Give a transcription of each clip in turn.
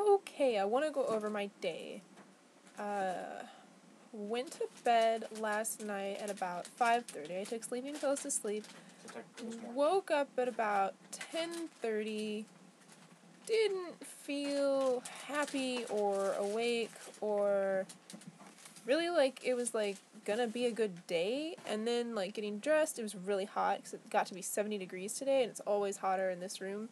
Okay, I want to go over my day. Went to bed last night at about 5:30. I took sleeping pills to sleep. Woke up at about 10:30. Didn't feel happy or awake or really like it was like gonna be a good day. And then like getting dressed, it was really hot because it got to be 70 degrees today, and it's always hotter in this room.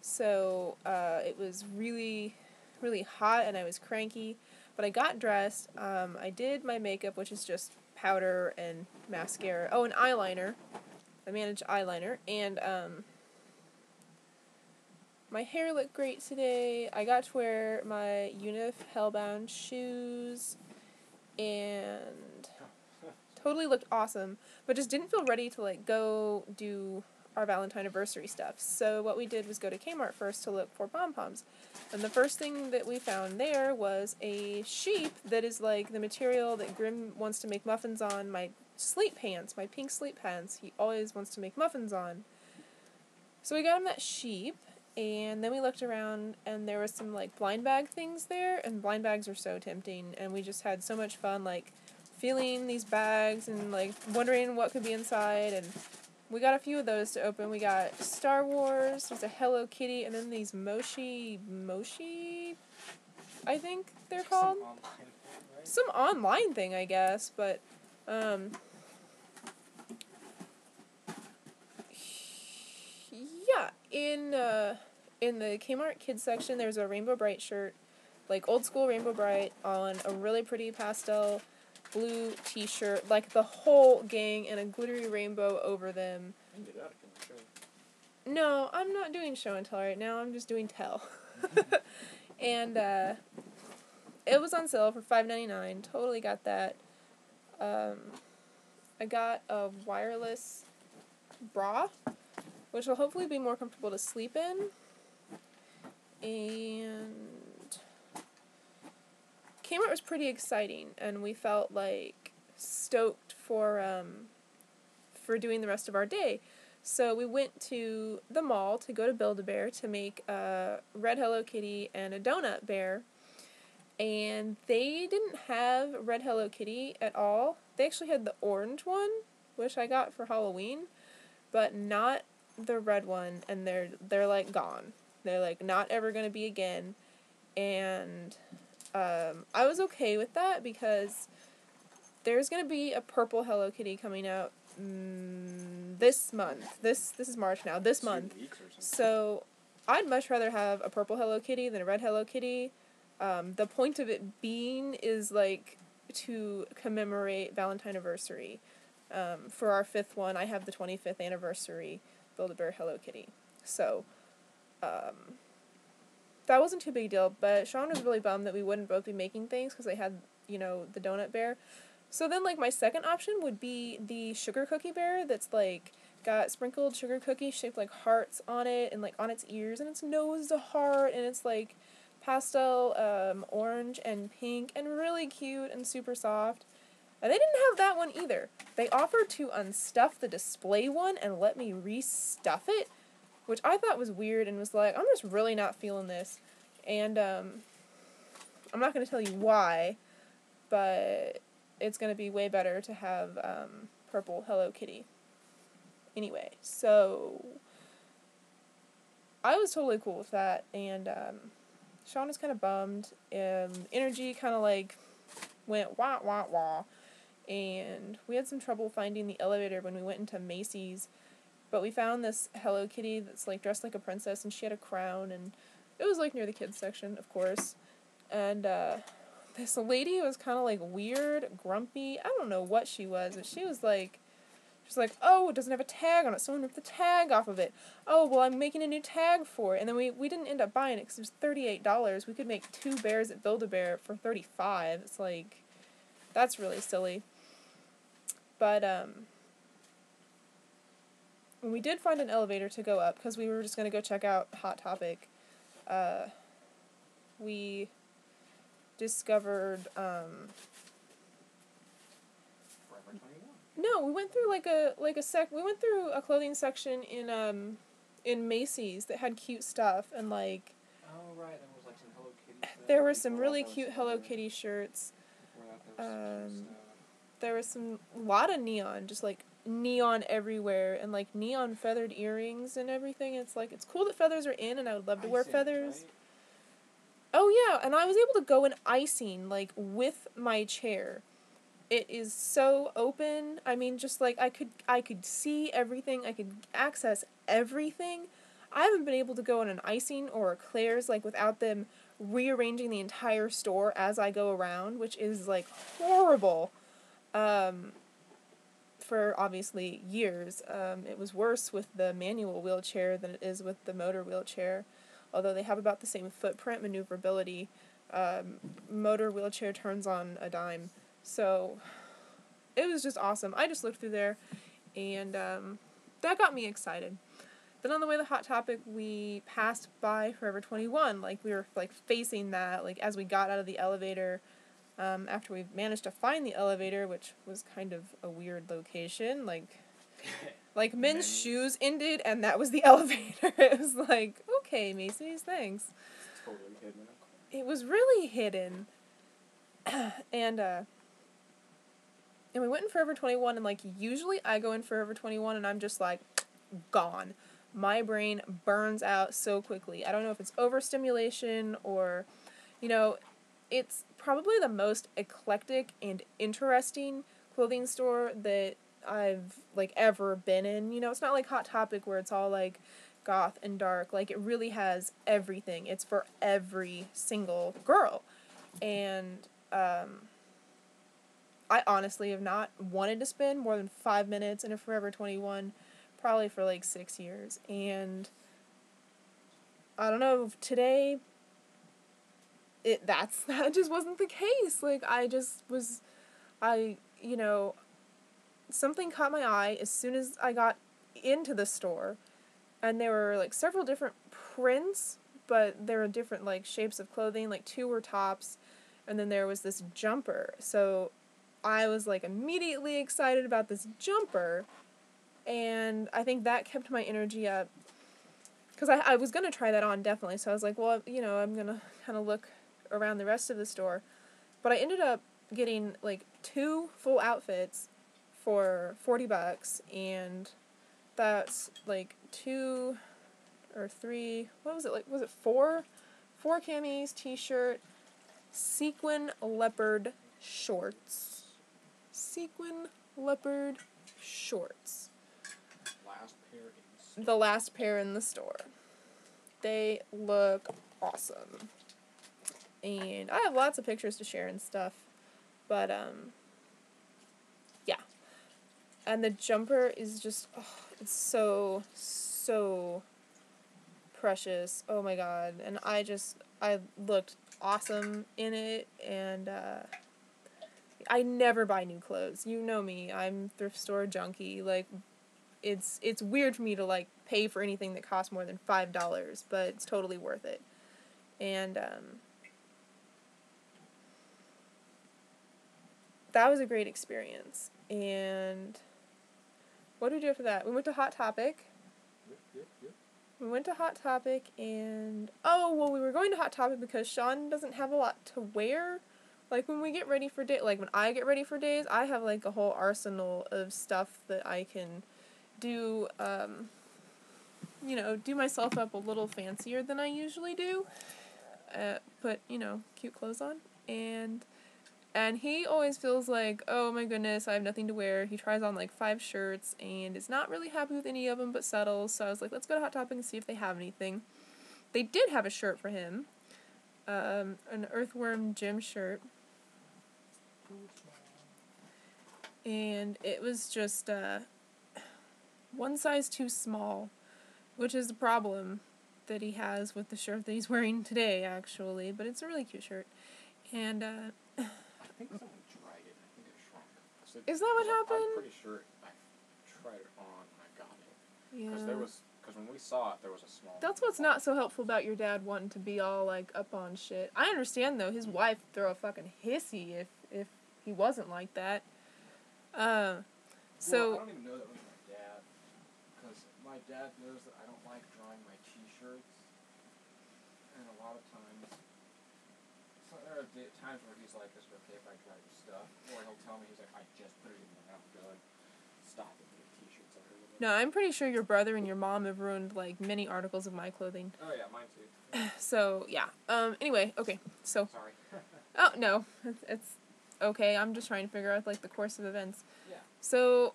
So it was really, really hot, and I was cranky. But I got dressed. I did my makeup, which is just powder and mascara. Oh, and eyeliner. I managed eyeliner. And my hair looked great today. I got to wear my Unif Hellbound shoes. And totally looked awesome. But just didn't feel ready to like go do our Valentinaversary stuff. So what we did was go to Kmart first to look for pom-poms. And the first thing that we found there was a sheep that is like the material that Grim wants to make muffins on. My sleep pants, my pink sleep pants, he always wants to make muffins on. So we got him that sheep, and then we looked around, and there was some like blind bag things there, and blind bags are so tempting, and we just had so much fun like feeling these bags and like wondering what could be inside. And we got a few of those to open. We got Star Wars, there's a Hello Kitty, and then these Moshi, I think they're called. Some online thing, I guess, but, yeah, in the Kmart Kids section, there's a Rainbow Bright shirt, like old school Rainbow Bright, on a really pretty pastel blue t-shirt, like the whole gang, and a glittery rainbow over them. No, I'm not doing show and tell right now, I'm just doing tell. And it was on sale for $5.99, totally got that. I got a wireless bra, which will hopefully be more comfortable to sleep in. And Kmart was pretty exciting, and we felt like stoked for doing the rest of our day. So we went to the mall to go to Build-A-Bear to make a red Hello Kitty and a donut bear. And they didn't have red Hello Kitty at all. They actually had the orange one, which I got for Halloween, but not the red one, and they're like gone. They're like not ever gonna be again. And I was okay with that because there's gonna be a purple Hello Kitty coming out this month. This is March now. This month. So I'd much rather have a purple Hello Kitty than a red Hello Kitty. The point of it being is like to commemorate Valentinaversary. For our 5th one, I have the 25th anniversary Build-A-Bear Hello Kitty. So that wasn't too big a deal, but Sean was really bummed that we wouldn't both be making things because they had, the donut bear. So then, like, my second option would be the sugar cookie bear that's, like, got sprinkled sugar cookies shaped like hearts on it, and, like, on its ears, and its nose is a heart, and it's, like, pastel orange and pink, and really cute and super soft. And they didn't have that one either. They offered to unstuff the display one and let me restuff it, which I thought was weird, and was like, I'm just really not feeling this. And I'm not going to tell you why, but it's going to be way better to have purple Hello Kitty. Anyway, so I was totally cool with that, and Sean was kind of bummed. Energy kind of like went wah wah wah, and we had some trouble finding the elevator when we went into Macy's, but we found this Hello Kitty that's like dressed like a princess, and she had a crown, and it was like near the kids section, of course. And this lady was kind of like weird, grumpy. I don't know what she was, but she was like, oh, it doesn't have a tag on it. Someone ripped the tag off of it. Oh, well, I'm making a new tag for it. And then we didn't end up buying it because it was $38. We could make 2 bears at Build-A-Bear for $35. It's like, that's really silly. But when we did find an elevator to go up, because we were just going to go check out Hot Topic, we discovered, no, we went through we went through a clothing section in Macy's that had cute stuff, and like, Oh, right. There was like some Hello Kitty stuff. There were some really cute Hello Kitty shirts. There was a lot of neon, just like neon everywhere, and like neon feathered earrings and everything. It's like, it's cool that feathers are in, and I would love to wear feathers. Right? Oh yeah, and I was able to go in icing, like, with my chair. It is so open. I mean, just like, I could see everything, I could access everything. I haven't been able to go in an icing or a Claire's, like, without them rearranging the entire store as I go around, which is, like, horrible. For obviously years. It was worse with the manual wheelchair than it is with the motor wheelchair, although they have about the same footprint maneuverability. Motor wheelchair turns on a dime. So it was just awesome. I just looked through there, and that got me excited. Then on the way to Hot Topic, we passed by Forever 21. Like, we were, like, facing that, like, as we got out of the elevator, after we managed to find the elevator, which was kind of a weird location. Like men's shoes ended, and that was the elevator. It was like, okay, Macy's, thanks. It's totally hidden. It was really hidden. And we went in Forever 21, and, like, usually I go in Forever 21, and I'm just, like, gone. My brain burns out so quickly. I don't know if it's overstimulation or, you know, it's probably the most eclectic and interesting clothing store that I've, like, ever been in. You know, it's not like Hot Topic where it's all, like, goth and dark. Like, it really has everything. It's for every single girl. And, I honestly have not wanted to spend more than 5 minutes in a Forever 21, probably for, like, 6 years. And I don't know, today, that just wasn't the case. Like, you know, something caught my eye as soon as I got into the store, and there were, like, several different prints, but there were different, like, shapes of clothing. Like, 2 were tops, and then there was this jumper. So I was, like, immediately excited about this jumper, and I think that kept my energy up, because I was going to try that on, definitely. So I was like, well, you know, I'm going to kind of look around the rest of the store. But I ended up getting, like, 2 full outfits for $40, and that's, like, 2 or 3, what was it, like, was it 4? 4 camis, t-shirt, sequin leopard shorts. Sequin leopard shorts. The last pair in the store. They look awesome. And I have lots of pictures to share and stuff. But, yeah. And the jumper is just, it's so, so precious. Oh my god. And I looked awesome in it, and, I never buy new clothes. You know me. I'm thrift store junkie. Like, it's weird for me to, like, pay for anything that costs more than $5, but it's totally worth it. And, that was a great experience. And what did we do after that? We went to Hot Topic. Yep. We went to Hot Topic, and, we were going to Hot Topic because Sean doesn't have a lot to wear. Like, when we get ready for when I get ready for days, I have, like, a whole arsenal of stuff that I can do, you know, do myself up a little fancier than I usually do. Put, you know, cute clothes on. And he always feels like, oh my goodness, I have nothing to wear. He tries on, like, 5 shirts and is not really happy with any of them but settles. So I was like, let's go to Hot Topic and see if they have anything. They did have a shirt for him. An Earthworm Jim shirt. And it was just, one size too small, which is the problem that he has with the shirt that he's wearing today, actually. But it's a really cute shirt. And, I think someone tried it. I think it shrunk. Is that what happened? I'm pretty sure I tried it on and I got it. Yeah. Because when we saw it, there was a small... That's what's not so helpful about your dad wanting to be all, like, up on shit. I understand, though, his wife would throw a fucking hissy if he wasn't like that. Well, I don't even know that was my dad, because my dad knows that I don't like drawing my t-shirts, and a lot are times where he's like, "Is it okay if I try your stuff?" Or he'll tell me, he's like, "I just put it in my mouth." Go like, "Stop it, make t-shirts of it." No, I'm pretty sure your brother and your mom have ruined like many articles of my clothing. Oh yeah, mine too. So yeah. Anyway, okay. So. Sorry. Oh no, it's okay. I'm just trying to figure out like the course of events. Yeah. So.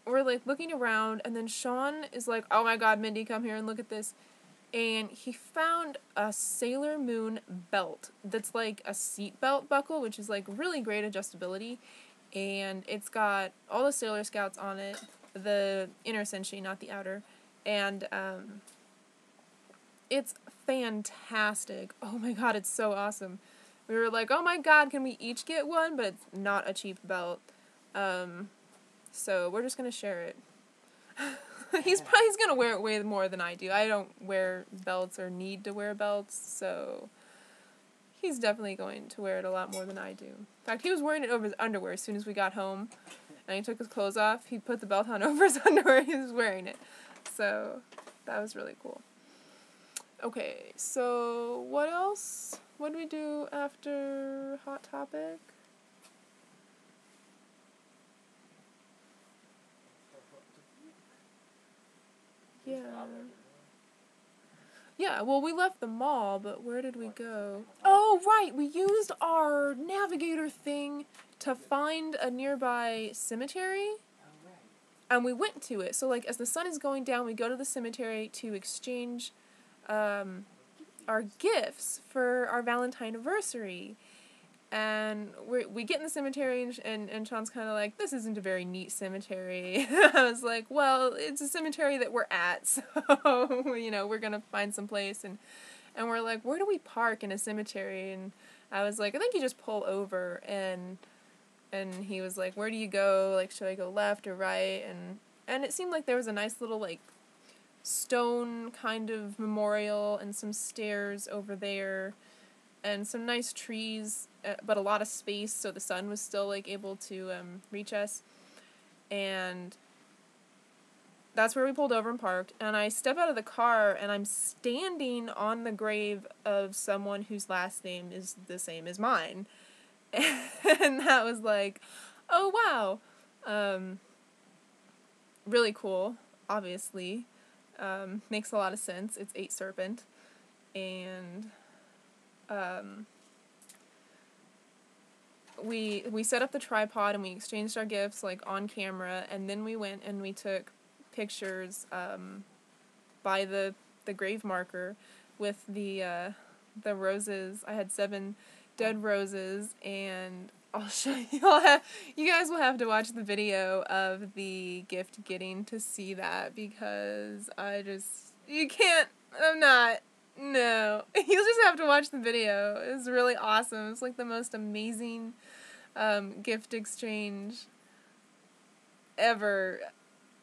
We're like looking around, and then Sean is like, "Oh my God, Mindy, come here and look at this." And he found a Sailor Moon belt that's like a seat belt buckle, which is like really great adjustability. And it's got all the Sailor Scouts on it, the inner senshi, not the outer. And it's fantastic. Oh my God, it's so awesome. We were like, "Oh my God, can we each get one?" But it's not a cheap belt. So we're just going to share it. He's going to wear it way more than I do. I don't wear belts or need to wear belts, so he's definitely going to wear it a lot more than I do. In fact, he was wearing it over his underwear as soon as we got home, and he took his clothes off. He put the belt on over his underwear. He was wearing it. So that was really cool. Okay, so what else? What do we do after Hot Topic? Yeah. Yeah, well, we left the mall, but where did we go? Oh, right, we used our navigator thing to find a nearby cemetery, and we went to it. So, like, as the sun is going down, we go to the cemetery to exchange our gifts for our Valentinaversary. And we get in the cemetery, and Sean's kind of like, "This isn't a very neat cemetery." I was like, "Well, it's a cemetery that we're at, so, you know, we're going to find some place." And we're like, "Where do we park in a cemetery?" And I was like, "I think you just pull over." And he was like, "Where do you go? Like, should I go left or right?" And it seemed like there was a nice little, like, stone kind of memorial and some stairs over there. And some nice trees, but a lot of space, so the sun was still, like, able to reach us. And that's where we pulled over and parked. And I step out of the car, and I'm standing on the grave of someone whose last name is the same as mine. And that was like, oh, wow. Really cool, obviously. Makes a lot of sense. It's 8 Serpent. And we set up the tripod and we exchanged our gifts like on camera, and then we went and we took pictures by the grave marker with the roses. I had 7 dead roses, and I'll show you. You guys will have to watch the video of the gift getting to see that, because you can't. I'm not. No. You'll just have to watch the video. It's really awesome. It's like the most amazing gift exchange ever.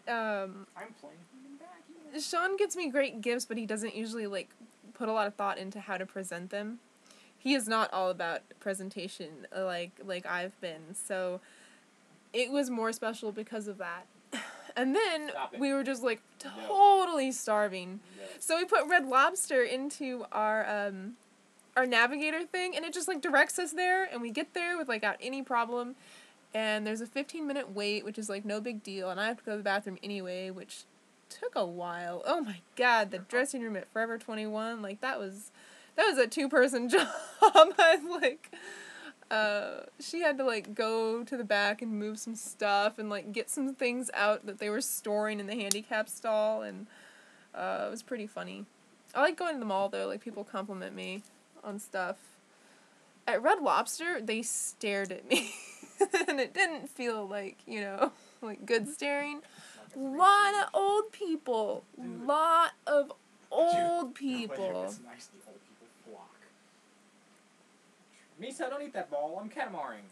I'm playing human vacuum. Sean gets me great gifts, but he doesn't usually like put a lot of thought into how to present them. He is not all about presentation like I've been. So it was more special because of that. And then we were just, like, totally starving. No. So we put Red Lobster into our navigator thing, and it just, like, directs us there, and we get there without any problem. And there's a 15-minute wait, which is, like, no big deal, and I have to go to the bathroom anyway, which took a while. Oh, my God, the dressing room at Forever 21, like, that was a 2-person job. I was, like... she had to, like, go to the back and move some stuff and, like, get some things out that they were storing in the handicap stall, and, it was pretty funny. I like going to the mall, though. Like, people compliment me on stuff. At Red Lobster, they stared at me, and it didn't feel like, you know, like, good staring. Lot of old people. Dude. Lot of old people. It's nice the old people flock. Misa, don't eat that ball. I'm catamaring.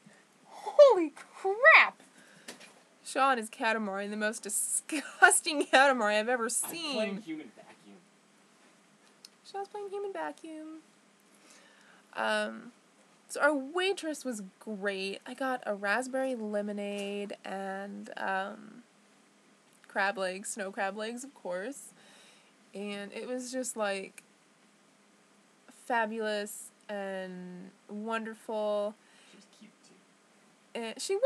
Holy crap! Sean is catamaring, the most disgusting catamaran I've ever seen. I'm playing human vacuum. Sean's playing human vacuum. So our waitress was great. I got a raspberry lemonade and crab legs, snow crab legs, of course. And it was just, like, fabulous. and wonderful. She's cute too. And she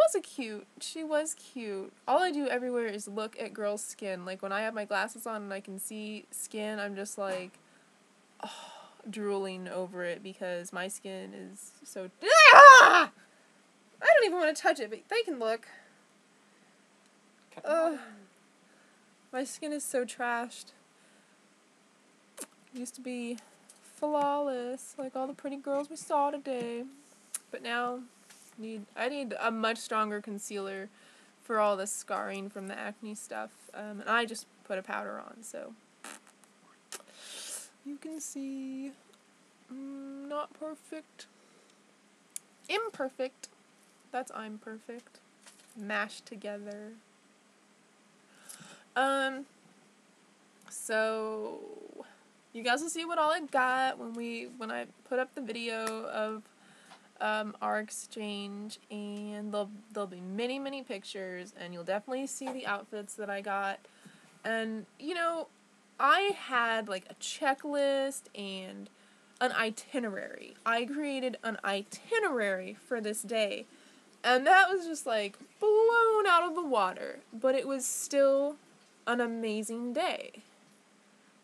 was cute. All I do everywhere is look at girls' skin. Like, when I have my glasses on and I can see skin, I'm just like, oh, drooling over it because my skin is so... Ah! I don't even want to touch it, but they can look. My skin is so trashed. It used to be flawless, like all the pretty girls we saw today. But now, I need a much stronger concealer for all the scarring from the acne stuff. And I just put a powder on, so you can see. Not perfect. Imperfect. That's I'm perfect. Mashed together. So you guys will see what all I got when I put up the video of our exchange, and there'll be many pictures, and you'll definitely see the outfits that I got. And you know, I had like a checklist and an itinerary. I created an itinerary for this day, and that was just like blown out of the water, but it was still an amazing day.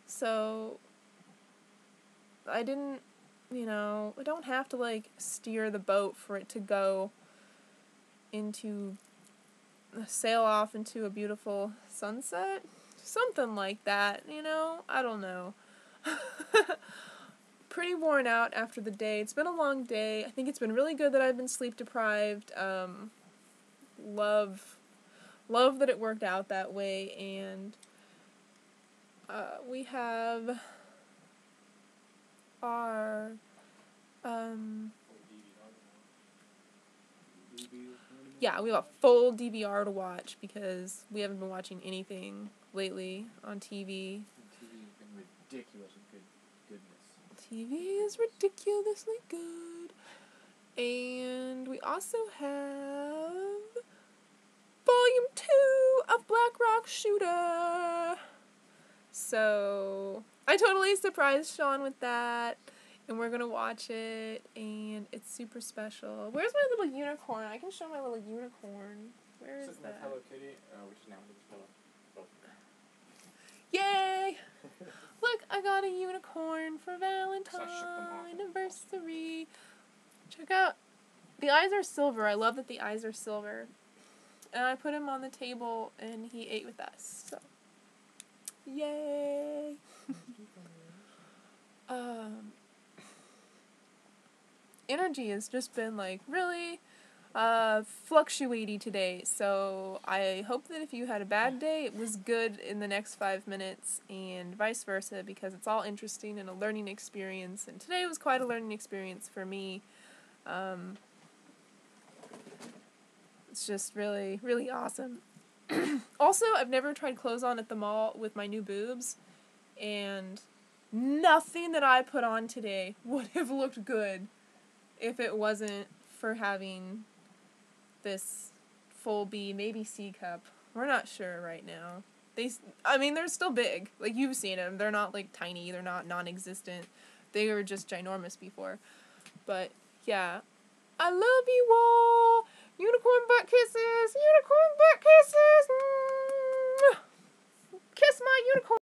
So I don't have to like steer the boat for it to sail off into a beautiful sunset. Something like that, I don't know. Pretty worn out after the day. It's been a long day. I think it's been really good that I've been sleep deprived. Love that it worked out that way, and we have our we have a full DVR to watch because we haven't been watching anything lately on TV. TV has been ridiculous with goodness. TV is ridiculously good. And we also have Volume 2 of Black Rock Shooter. So I totally surprised Sean with that, and we're gonna watch it, and it's super special. Where's my little unicorn? I can show my little unicorn. Where is that? Hello Kitty, which is now his pillow. Yay! Look, I got a unicorn for Valentinaversary. Check out. The eyes are silver. I love that the eyes are silver. And I put him on the table, and he ate with us. So, yay! Energy has just been like really fluctuating today, so I hope that if you had a bad day, it was good in the next 5 minutes, and vice versa, because it's all interesting and a learning experience, and today was quite a learning experience for me. It's just really, really awesome. Also, I've never tried clothes on at the mall with my new boobs, and nothing that I put on today would have looked good if it wasn't for having this full B, maybe C cup. We're not sure right now. They're still big. Like, you've seen them. They're not, like, tiny. They're not non-existent. They were just ginormous before. But, yeah. I love you all! Unicorn butt kisses! Unicorn butt kisses! Kiss my unicorn!